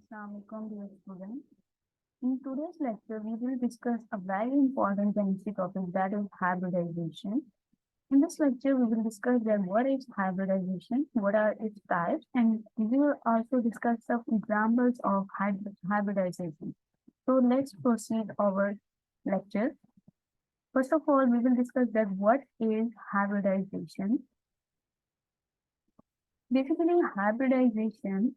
Assalamualaikum dear students. In today's lecture, we will discuss a very important chemistry topic that is hybridization. In this lecture, we will discuss that what is hybridization, what are its types, and we will also discuss some examples of hybridization. So let's proceed our lecture. First of all, we will discuss that what is hybridization. Basically, hybridization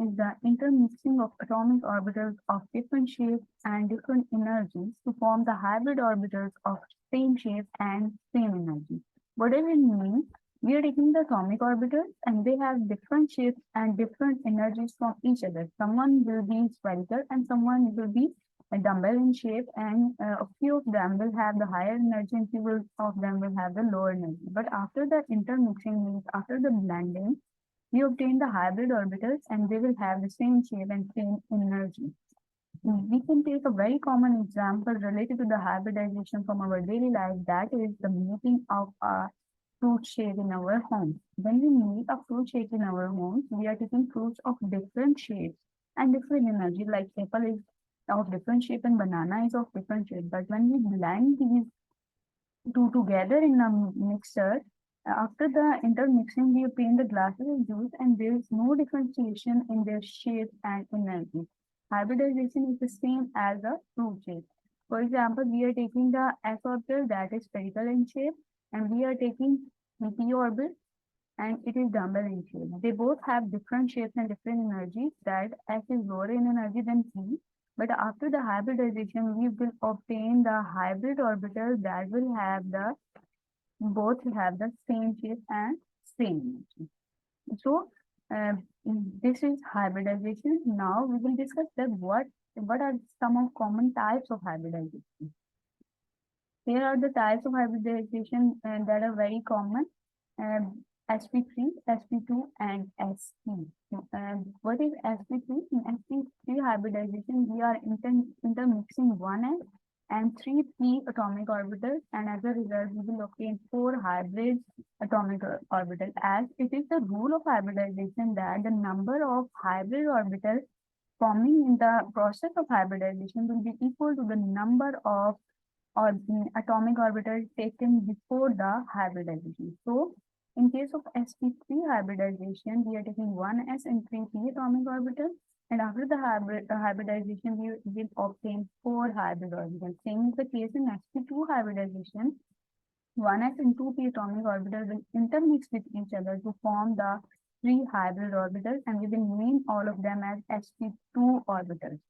is the intermixing of atomic orbitals of different shapes and different energies to form the hybrid orbitals of same shape and same energy. What does it mean? We are taking the atomic orbitals and they have different shapes and different energies from each other. Someone will be spherical and someone will be a dumbbell in shape, and a few of them will have the higher energy and few of them will have the lower energy. But after the intermixing means after the blending, we obtain the hybrid orbitals and they will have the same shape and same energy. We can take a very common example related to the hybridization from our daily life, that is the making of a fruit shade in our home. When we make a fruit shade in our homes, we are taking fruits of different shapes and different energy, like apple is of different shape and banana is of different shape. But when we blend these two together in a mixer, after the intermixing, we obtain the glasses of juice and there is no differentiation in their shape and energy. Hybridization is the same as a fruit shape. For example, we are taking the S orbital that is spherical in shape, and we are taking the P orbital and it is dumbbell in shape. They both have different shapes and different energies, that S is lower in energy than P. But after the hybridization, we will obtain the hybrid orbital that will have the both have the same shape and same energy. So this is hybridization. Now we will discuss that what are some of common types of hybridization. Here are the types of hybridization that are very common. sp3, sp2, and sp. What is sp3? In sp3 hybridization, we are intermixing 1s and 3p atomic orbitals, and as a result, we will obtain 4 hybrid atomic orbitals. As it is the rule of hybridization that the number of hybrid orbitals forming in the process of hybridization will be equal to the number of atomic orbitals taken before the hybridization. So, in case of sp3 hybridization, we are taking 1s and 3p atomic orbitals, and after the hybridization, we will obtain 4 hybrid orbitals. Same is the case in sp2 hybridization. 1s and 2p atomic orbitals will intermix with each other to form the 3 hybrid orbitals, and we will name all of them as sp2 orbitals.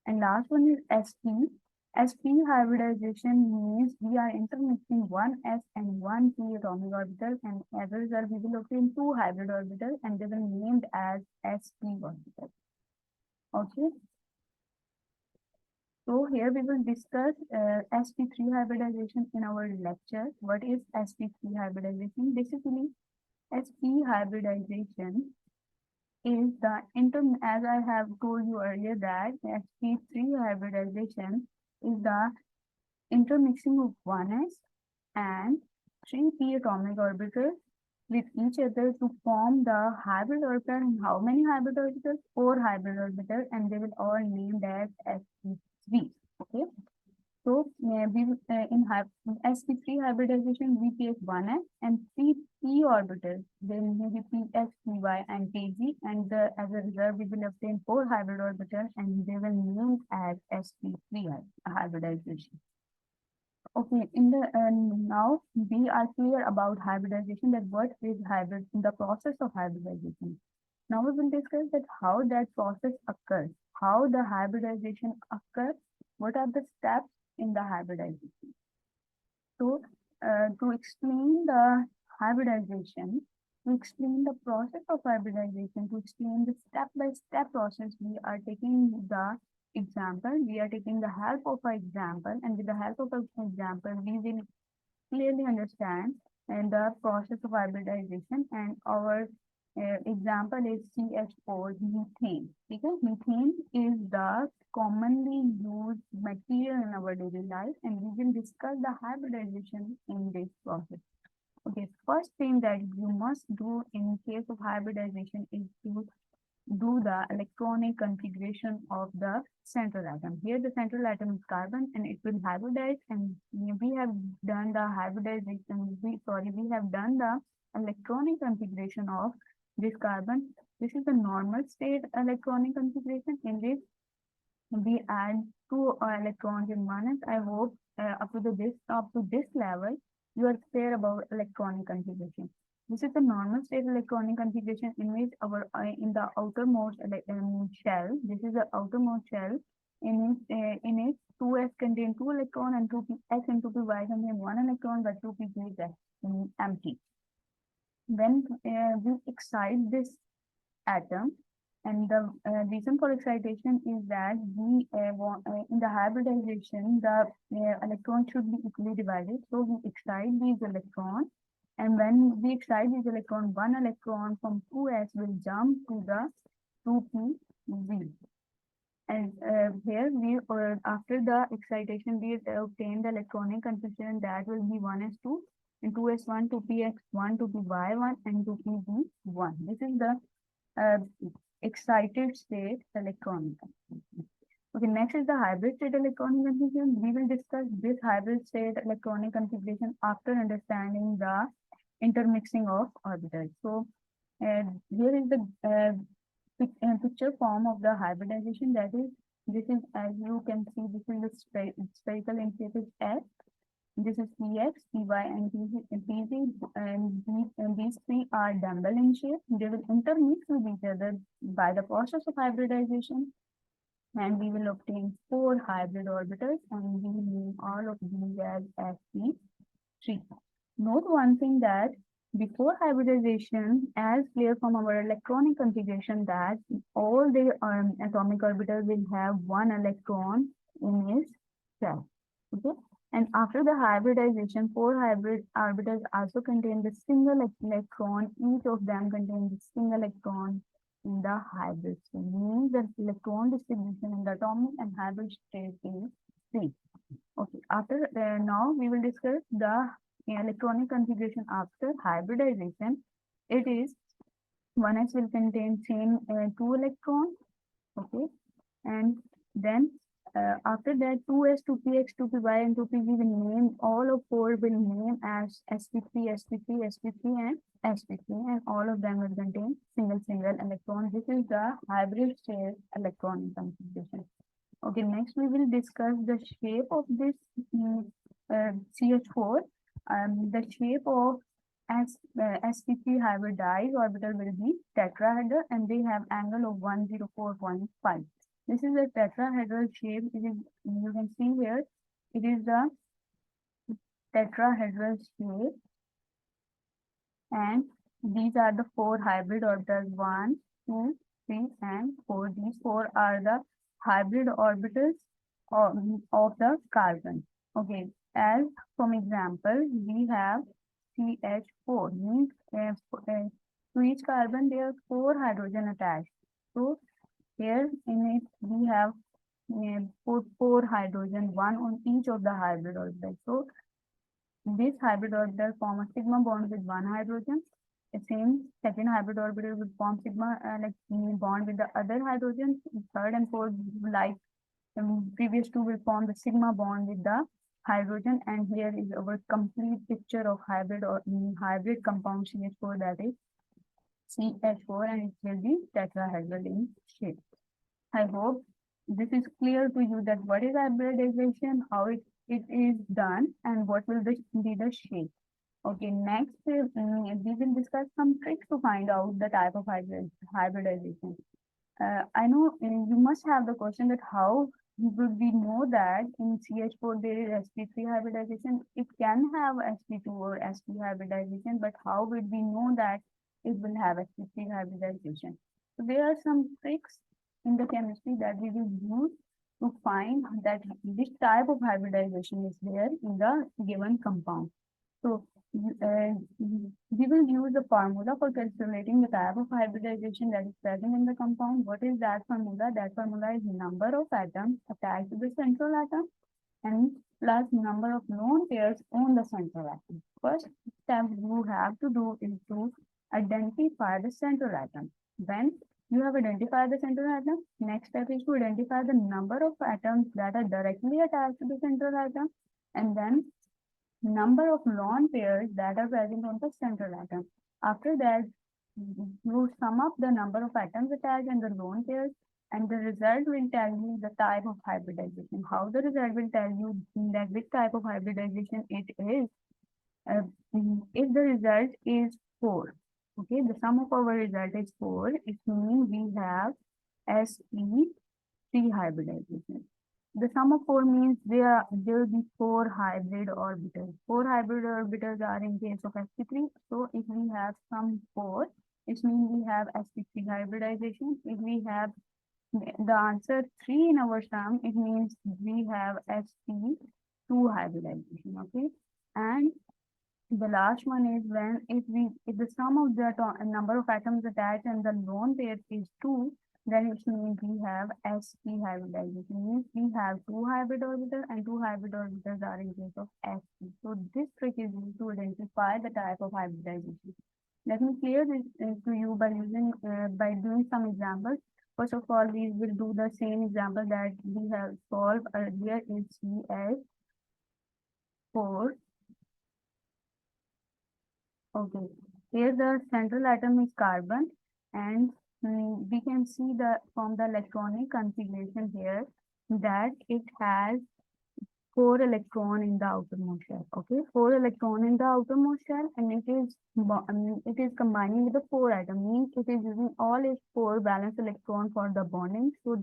And last one is sp. sp hybridization means we are intermixing 1s and 1p atomic orbitals, and as a result, we will obtain 2 hybrid orbitals, and they will be named as sp orbitals. Okay. So here we will discuss sp3 hybridization in our lecture. What is sp3 hybridization? Basically, sp hybridization is the as I have told you earlier that sp3 hybridization is the intermixing of 1s and 3p atomic orbitals with each other to form the hybrid orbital. And how many hybrid orbitals? 4 hybrid orbitals, and they will all named as sp3. Okay. So in sp3 hybridization, we take 1s and 3p orbitals. Then maybe ps, py, and pg, and as a result, we will obtain 4 hybrid orbitals, and they will named as sp3 hybridization. Okay, now we are clear about hybridization, that what is hybrid in the process of hybridization. Now we will discuss that how that process occurs, how the hybridization occurs, what are the steps in the hybridization. So to explain the hybridization, to explain the process of hybridization, to explain the step-by-step process, we are taking the example, we are taking the help of an example, and with the help of an example, we will clearly understand the process of hybridization. And our example is CH4 methane. Because methane is the commonly used material in our daily life, and we will discuss the hybridization in this process. Okay, first thing that you must do in case of hybridization is to do the electronic configuration of the central atom. Here the central atom is carbon and it will hybridize, and we have done the hybridization, we have done the electronic configuration of this carbon. This is the normal state electronic configuration. In this we add two electrons in one. I hope up to this level you are clear about electronic configuration. This is the normal state electronic configuration in which our in the outermost shell. This is the outermost shell. In it 2s contain 2 electron and 2p(x) and 2p(y) contain 1 electron, but 2p is empty. When we excite this atom, and the reason for excitation is that we want in the hybridization the electron should be equally divided, so we excite these electrons, and when we excite these electrons, 1 electron from 2s will jump to the 2p(z), and here we after the excitation we obtain the electronic configuration that will be 1s2 and 2s1, 2px1, 2py1 and 2pz1. This is the uh, excited state electronic configuration. Okay, next is the hybrid state electronic configuration. We will discuss this hybrid state electronic configuration after understanding the intermixing of orbitals. So here is the picture form of the hybridization. That is, this is, as you can see, this is the spherical initiative S. This is Px, Py, and Pz, and these three are dumbbell in shape. They will intermix with each other by the process of hybridization, and we will obtain 4 hybrid orbitals, and we will name all of these as sp3. Note one thing, that before hybridization, as clear from our electronic configuration, that all the atomic orbitals will have 1 electron in its shell. Okay. And after the hybridization, 4 hybrid orbitals also contain the single electron. Each of them contains the single electron in the hybrid state. Means the electron distribution in the atomic and hybrid state is same. Okay. After now we will discuss the electronic configuration after hybridization. It is 1s will contain same 2 electrons. Okay, and then after that 2s, 2px, 2py and 2pz will name, all of 4 will name as sp3, sp3, sp3 and sp3, and all of them will contain single electron. This is the hybrid state electronic configuration. Okay, next we will discuss the shape of this CH4. The shape of sp3 hybridized orbital will be tetrahedral, and they have angle of 104.5. This is a tetrahedral shape. It is, you can see here, it is the tetrahedral shape, and these are the 4 hybrid orbitals, 1, 2, 3 and 4. These 4 are the hybrid orbitals of the carbon. Okay, as from example, we have CH4, means to each carbon there are 4 hydrogen attached. So here in it we have put 4 hydrogen, 1 on each of the hybrid orbitals. So this hybrid orbital form a sigma bond with 1 hydrogen. The same second hybrid orbital will form sigma bond with the other hydrogen. Third and fourth, like previous two, will form the sigma bond with the hydrogen. And here is our complete picture of hybrid or hybrid compound CH4, that is CH4, and it will be tetrahedral in shape. I hope this is clear to you, that what is hybridization, how it is done, and what will be the shape. Okay, next we will discuss some tricks to find out the type of hybridization. I know you must have the question that how would we know that in CH4 there is sp3 hybridization? It can have sp2 or sp hybridization, but how would we know that it will have sp3 hybridization? So there are some tricks in the chemistry that we will use to find that this type of hybridization is there in the given compound. So we will use the formula for calculating the type of hybridization that is present in the compound. What is that formula? That formula is number of atoms attached to the central atom and plus number of lone pairs on the central atom. First step you have to do is to identify the central atom. When you have identified the central atom, next step is to identify the number of atoms that are directly attached to the central atom, and then number of lone pairs that are present on the central atom. After that, you sum up the number of atoms attached and the lone pairs, and the result will tell you the type of hybridization. How the result will tell you that which type of hybridization it is. Uh, if the result is 4, okay, the sum of our result is 4, it means we have sp3 hybridization. The sum of 4 means there will be 4 hybrid orbitals. 4 hybrid orbitals are in case of sp3. So if we have sum 4, it means we have sp3 hybridization. If we have the answer 3 in our sum, it means we have sp2 hybridization. Okay, and the last one is when if the sum of the number of atoms attached and the lone pair is 2, then it means we have sp hybridization. Means we have 2 hybrid orbitals and 2 hybrid orbitals are in case of sp. So this trick is used to identify the type of hybridization. Let me clear this to you by doing some examples. First of all, we will do the same example that we have solved earlier in CS4. Okay, here the central atom is carbon, and we can see the from the electronic configuration here that it has 4 electron in the outermost shell. Okay, 4 electron in the outermost shell, and it is combining with the 4 atom. Means it is using all its 4 valence electron for the bonding. So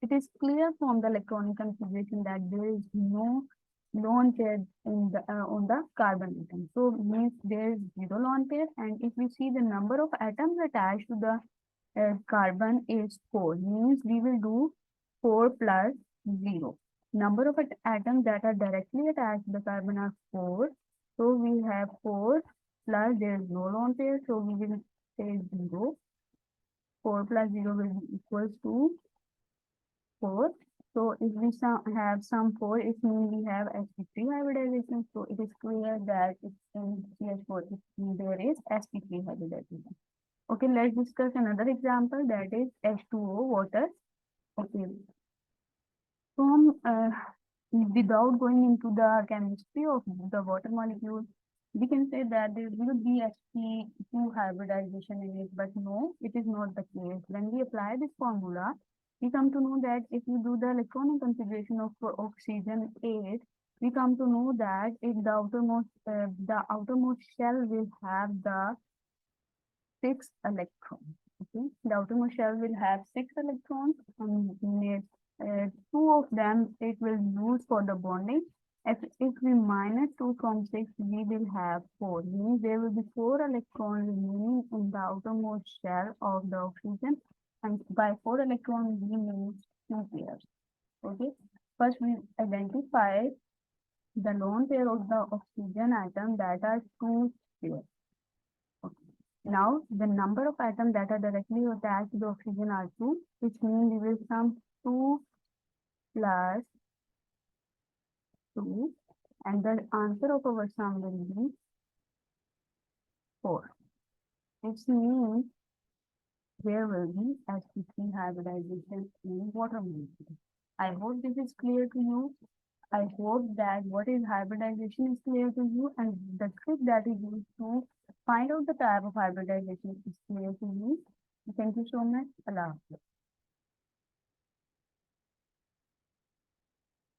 it is clear from the electronic configuration that there is no lone pair in the on the carbon atom. So means there is 0 lone pair, and if we see the number of atoms attached to the carbon is 4. Means we will do 4 plus 0. Number of atoms that are directly attached to the carbon are 4. So we have 4 plus there is no lone pair, so we will say 0. 4 plus 0 will be equals to 4. So if we have some 4, it means we have sp3 hybridization. So it is clear that it's in CH4 there is sp3 hybridization. Okay, let's discuss another example, that is H2O water. Okay, from without going into the chemistry of the water molecule, we can say that there will be sp2 hybridization in it, but no, it is not the case. When we apply this formula, we come to know that if we do the electronic configuration of oxygen 8, we come to know that the outermost shell will have the 6 electrons. Okay, the outermost shell will have 6 electrons, and 2 of them it will use for the bonding. If we minus 2 from 6, we will have 4. Means there will be 4 electrons remaining in the outermost shell of the oxygen, and by 4 electrons we mean 2 pairs. Okay, first we identify the lone pair of the oxygen atom that are 2 pairs. Okay. Now, the number of atoms that are directly attached to the oxygen are 2, which means we will sum 2 plus 2, and the answer of our sum will be 4. Which means there will be sp3 hybridization in water molecule. I hope this is clear to you. I hope that what is hybridization is clear to you, and the trick that is used to find out the type of hybridization is clear to you. Thank you so much. Allah Hafiz.